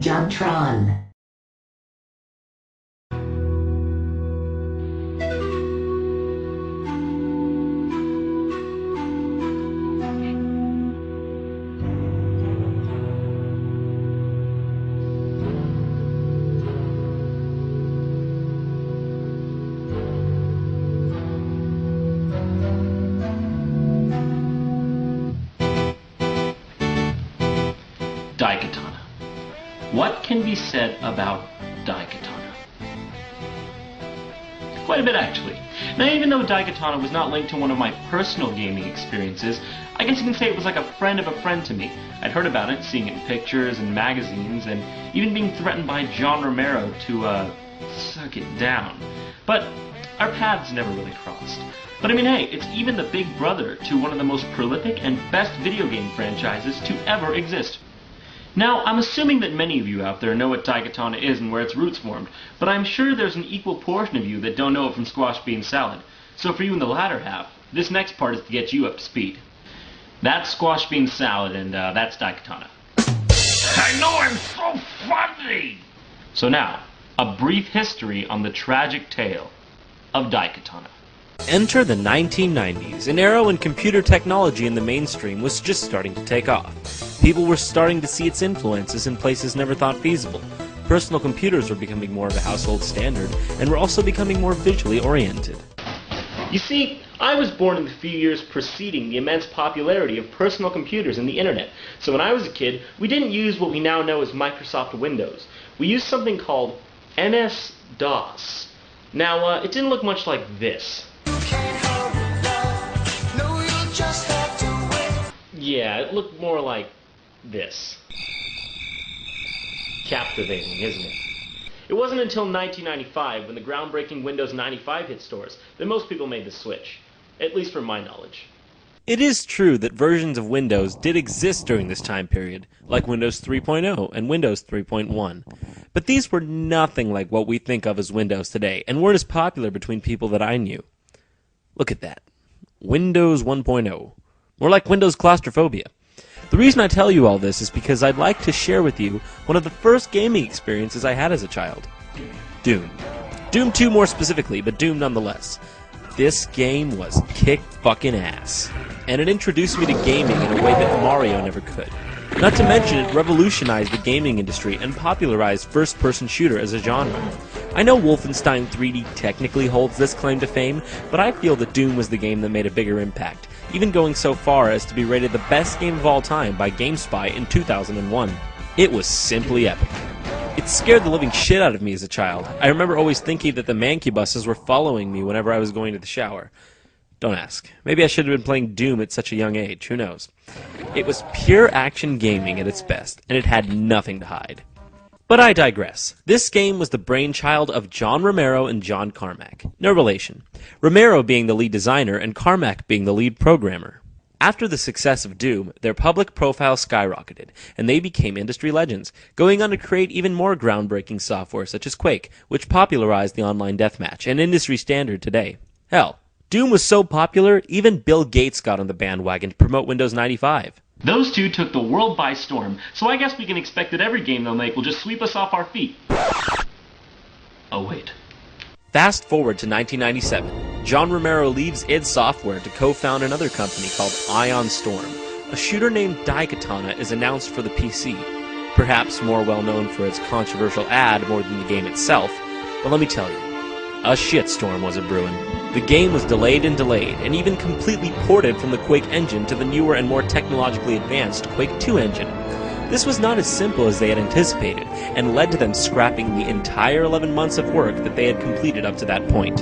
JonTron. Daikatana. What can be said about Daikatana? Quite a bit, actually. Now, even though Daikatana was not linked to one of my personal gaming experiences, I guess you can say it was like a friend of a friend to me. I'd heard about it, seeing it in pictures and magazines, and even being threatened by John Romero to, suck it down. But our paths never really crossed. But I mean, hey, it's even the big brother to one of the most prolific and best video game franchises to ever exist. Now, I'm assuming that many of you out there know what Daikatana is and where its roots formed, but I'm sure there's an equal portion of you that don't know it from squash bean salad. So for you in the latter half, this next part is to get you up to speed. That's squash bean salad, and that's Daikatana. I know, I'm so funny! So now, a brief history on the tragic tale of Daikatana. Enter the 1990s, an era when computer technology in the mainstream was just starting to take off. People were starting to see its influences in places never thought feasible. Personal computers were becoming more of a household standard, and were also becoming more visually oriented. You see, I was born in the few years preceding the immense popularity of personal computers and the internet. So when I was a kid, we didn't use what we now know as Microsoft Windows. We used something called MS-DOS. Now, it didn't look much like this. Yeah, it looked more like this. Captivating, isn't it? It wasn't until 1995, when the groundbreaking Windows 95 hit stores, that most people made the switch. At least from my knowledge. It is true that versions of Windows did exist during this time period, like Windows 3.0 and Windows 3.1. But these were nothing like what we think of as Windows today, and weren't as popular between people that I knew. Look at that. Windows 1.0. More like Windows claustrophobia. The reason I tell you all this is because I'd like to share with you one of the first gaming experiences I had as a child. Doom. Doom 2 more specifically, but Doom nonetheless. This game was kick-fucking-ass. And it introduced me to gaming in a way that Mario never could. Not to mention, it revolutionized the gaming industry and popularized first-person shooter as a genre. I know Wolfenstein 3D technically holds this claim to fame, but I feel that Doom was the game that made a bigger impact, even going so far as to be rated the best game of all time by GameSpy in 2001. It was simply epic. It scared the living shit out of me as a child. I remember always thinking that the mancubuses were following me whenever I was going to the shower. Don't ask. Maybe I should have been playing Doom at such a young age. Who knows? It was pure action gaming at its best, and it had nothing to hide. But I digress. This game was the brainchild of John Romero and John Carmack. No relation. Romero being the lead designer and Carmack being the lead programmer. After the success of Doom, their public profile skyrocketed, and they became industry legends, going on to create even more groundbreaking software such as Quake, which popularized the online deathmatch, an industry standard today. Hell, Doom was so popular, even Bill Gates got on the bandwagon to promote Windows 95. Those two took the world by storm, so I guess we can expect that every game they'll make will just sweep us off our feet. Oh wait. Fast forward to 1997. John Romero leaves id Software to co-found another company called Ion Storm. A shooter named Daikatana is announced for the PC. Perhaps more well known for its controversial ad more than the game itself, but let me tell you, a shitstorm was a-brewing. The game was delayed, and even completely ported from the Quake engine to the newer and more technologically advanced Quake 2 engine. This was not as simple as they had anticipated, and led to them scrapping the entire 11 months of work that they had completed up to that point.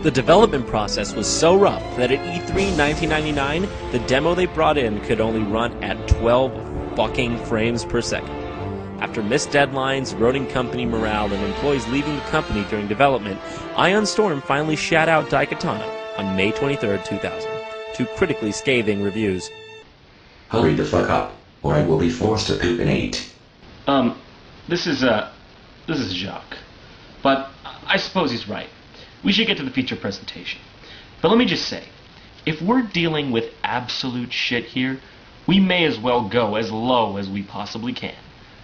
The development process was so rough that at E3 1999, the demo they brought in could only run at 12 fucking frames per second. After missed deadlines, eroding company morale, and employees leaving the company during development, Ion Storm finally shat out Daikatana on May 23, 2000, to critically scathing reviews. Hurry the fuck up, or I will be forced to poop and eat. This is Jacques. But I suppose he's right. We should get to the feature presentation. But let me just say, if we're dealing with absolute shit here, we may as well go as low as we possibly can.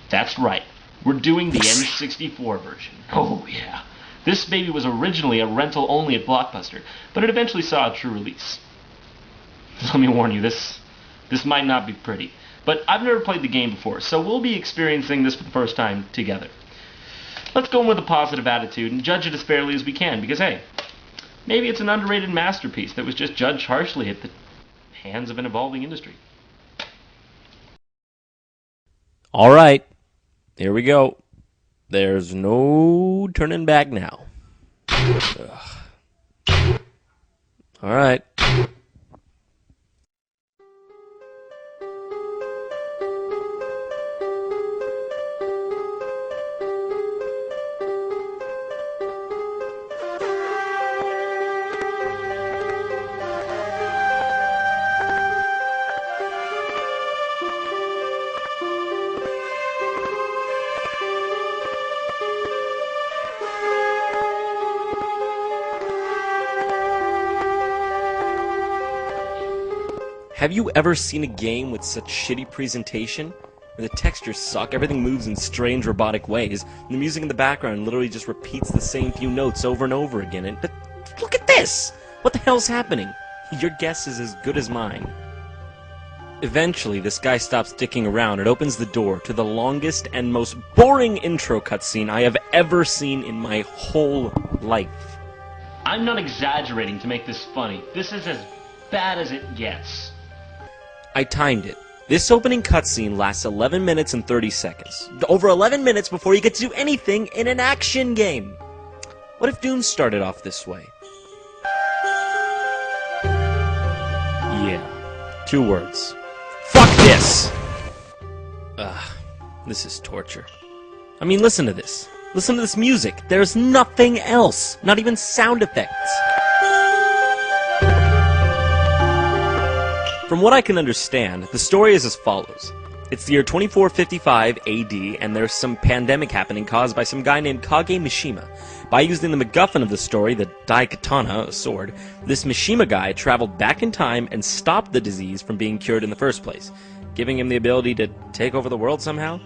That's right. We're doing the N64 version. Oh yeah. This baby was originally a rental only at Blockbuster, but it eventually saw a true release. Let me warn you, this might not be pretty. But I've never played the game before, so we'll be experiencing this for the first time together. Let's go in with a positive attitude and judge it as fairly as we can, because hey, maybe it's an underrated masterpiece that was just judged harshly at the hands of an evolving industry. Alright, here we go. There's no turning back now. Alright. Have you ever seen a game with such shitty presentation? Where the textures suck, everything moves in strange robotic ways, and the music in the background literally just repeats the same few notes over and over again, but look at this! What the hell's happening? Your guess is as good as mine. Eventually, this guy stops dicking around and opens the door to the longest and most boring intro cutscene I have ever seen in my whole life. I'm not exaggerating to make this funny. This is as bad as it gets. I timed it. This opening cutscene lasts 11 minutes and 30 seconds. Over 11 minutes before you get to do anything in an action game. What if Doom started off this way? Yeah. 2 words. Fuck this! Ugh. This is torture. I mean, listen to this. Listen to this music. There's nothing else. Not even sound effects. From what I can understand, the story is as follows. It's the year 2455 AD, and there's some pandemic happening caused by some guy named Kage Mishima. By using the MacGuffin of the story, the Daikatana, a sword, this Mishima guy traveled back in time and stopped the disease from being cured in the first place, giving him the ability to take over the world somehow.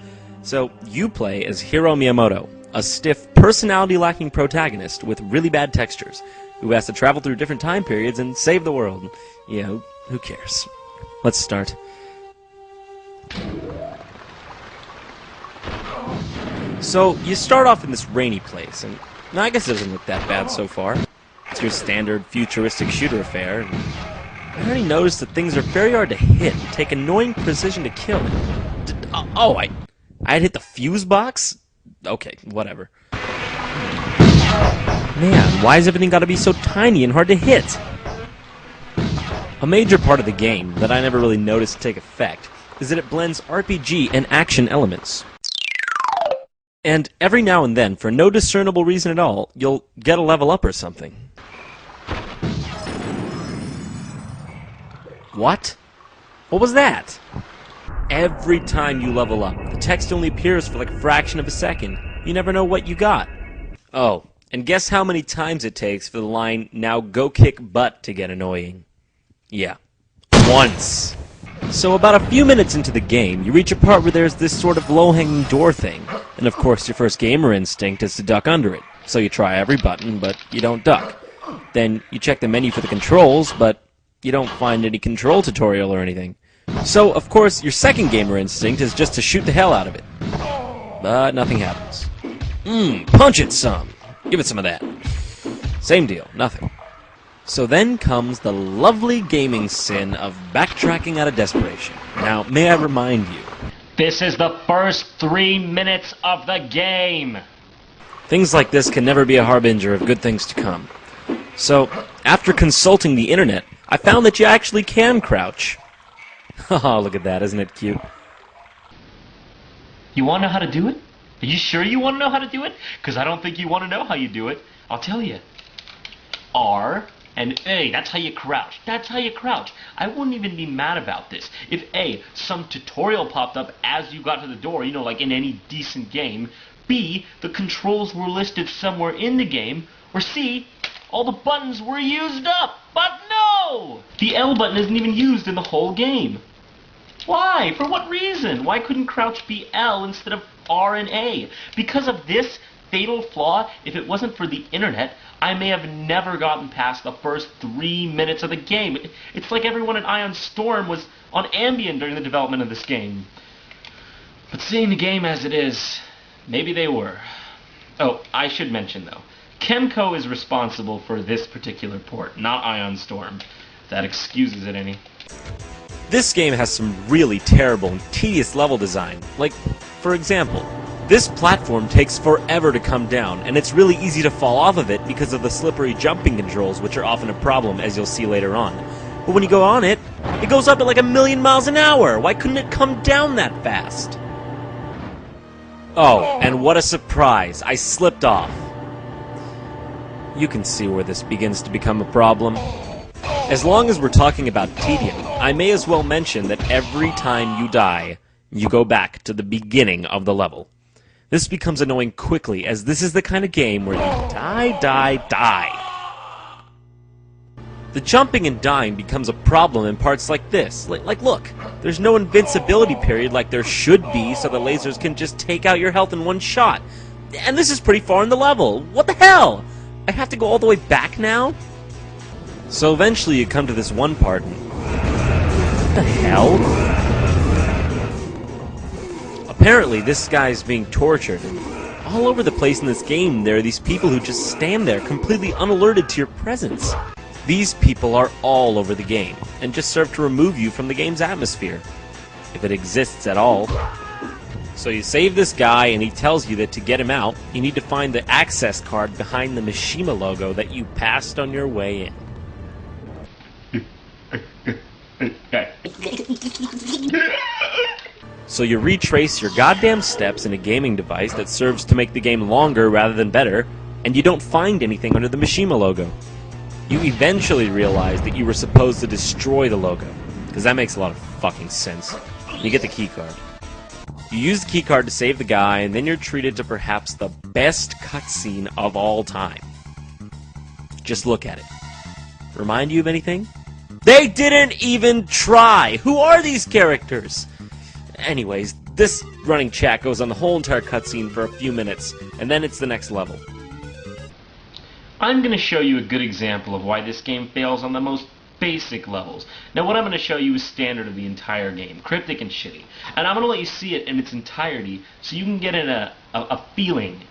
So you play as Hiro Miyamoto, a stiff, personality-lacking protagonist with really bad textures, who has to travel through different time periods and save the world. Yeah, who cares? Let's start. So, you start off in this rainy place, and I guess it doesn't look that bad so far. It's your standard futuristic shooter affair, and I already noticed that things are very hard to hit and take annoying precision to kill. I had hit the fuse box? Okay, whatever. Man, why has everything got to be so tiny and hard to hit? A major part of the game that I never really noticed take effect is that it blends RPG and action elements. And every now and then, for no discernible reason at all, you'll get a level up or something. What? What was that? Every time you level up, the text only appears for like a fraction of a second. You never know what you got. Oh, and guess how many times it takes for the line, "Now go kick butt," to get annoying? Yeah. Once. So about a few minutes into the game, you reach a part where there's this sort of low-hanging door thing. And of course your first gamer instinct is to duck under it. So you try every button, but you don't duck. Then you check the menu for the controls, but you don't find any control tutorial or anything. So, of course, your second gamer instinct is just to shoot the hell out of it. But nothing happens. Punch it some. Give it some of that. Same deal, nothing. So then comes the lovely gaming sin of backtracking out of desperation. Now, may I remind you, This is the first 3 minutes of the game! things like this can never be a harbinger of good things to come. So, after consulting the internet, I found that you actually can crouch. Oh, look at that, isn't it cute? You want to know how to do it? Are you sure you want to know how to do it? Because I don't think you want to know how you do it. I'll tell you. R and A, that's how you crouch. That's how you crouch. I wouldn't even be mad about this. If A, some tutorial popped up as you got to the door, you know, like in any decent game. B, the controls were listed somewhere in the game. Or C, all the buttons were used up. But no! The L button isn't even used in the whole game. Why? For what reason? Why couldn't crouch be L instead of R and A? Because of this fatal flaw, if it wasn't for the internet, I may have never gotten past the first 3 minutes of the game. It's like everyone at Ion Storm was on Ambien during the development of this game. But seeing the game as it is, maybe they were. Oh, I should mention though, Chemco is responsible for this particular port, not Ion Storm. If that excuses it any. This game has some really terrible and tedious level design. Like, for example, this platform takes forever to come down, and it's really easy to fall off of it because of the slippery jumping controls, which are often a problem, as you'll see later on. But when you go on it, it goes up at like 1,000,000 miles an hour! Why couldn't it come down that fast? Oh, and what a surprise! I slipped off. You can see where this begins to become a problem. As long as we're talking about tedium, I may as well mention that every time you die, you go back to the beginning of the level. This becomes annoying quickly, as this is the kind of game where you die. The jumping and dying becomes a problem in parts like this. Like look, there's no invincibility period like there should be, so the lasers can just take out your health in one shot. And this is pretty far in the level. What the hell? I have to go all the way back now? So eventually you come to this one part and... What the hell? Apparently this guy's being tortured, and all over the place in this game there are these people who just stand there completely unalerted to your presence. These people are all over the game, and just serve to remove you from the game's atmosphere, if it exists at all. So you save this guy, and he tells you that to get him out, you need to find the access card behind the Mishima logo that you passed on your way in. So you retrace your goddamn steps in a gaming device that serves to make the game longer rather than better, and you don't find anything under the Mishima logo. You eventually realize that you were supposed to destroy the logo, because that makes a lot of fucking sense. You get the keycard. You use the keycard to save the guy, and then you're treated to perhaps the best cutscene of all time. Just look at it. Remind you of anything? They didn't even try! Who are these characters? Anyways, this running chat goes on the whole entire cutscene for a few minutes, and then it's the next level. I'm going to show you a good example of why this game fails on the most basic levels. Now what I'm going to show you is standard of the entire game, cryptic and shitty. And I'm going to let you see it in its entirety so you can get in a feeling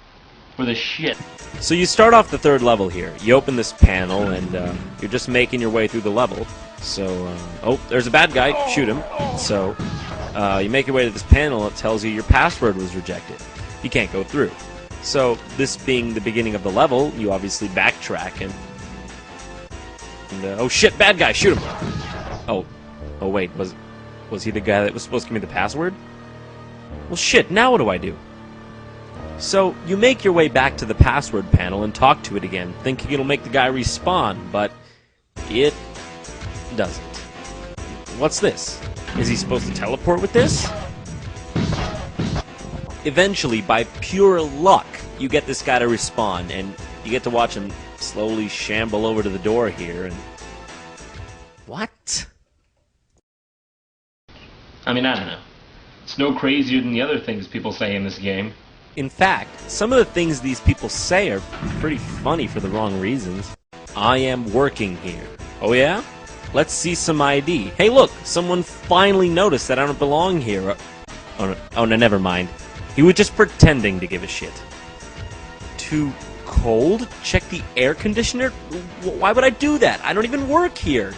for the shit. So you start off the third level here. You open this panel and you're just making your way through the level. So, oh, there's a bad guy, shoot him. So, you make your way to this panel, it tells you your password was rejected. You can't go through. So, this being the beginning of the level, you obviously backtrack and oh shit, bad guy, shoot him! Oh wait, was he the guy that was supposed to give me the password? Well shit, now what do I do? So, you make your way back to the password panel and talk to it again, thinking it'll make the guy respawn, but it doesn't. What's this? Is he supposed to teleport with this? Eventually, by pure luck, you get this guy to respawn, and you get to watch him slowly shamble over to the door here, and... What? I mean, I don't know. It's no crazier than the other things people say in this game. In fact, some of the things these people say are pretty funny for the wrong reasons. I am working here. Oh yeah? Let's see some ID. Hey look, someone finally noticed that I don't belong here. Oh no, never mind. He was just pretending to give a shit. Too cold? Check the air conditioner? Why would I do that? I don't even work here.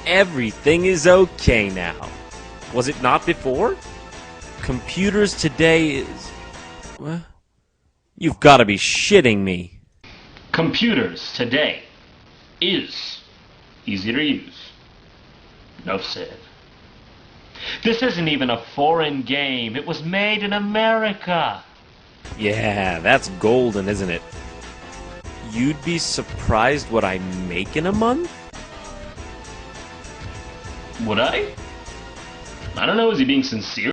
Everything is okay now. Was it not before? Computers today is... What? You've got to be shitting me. Computers today is easy to use. Enough said. This isn't even a foreign game. It was made in America. Yeah, that's golden, isn't it? You'd be surprised what I make in a month? Would I? I don't know, is he being sincere?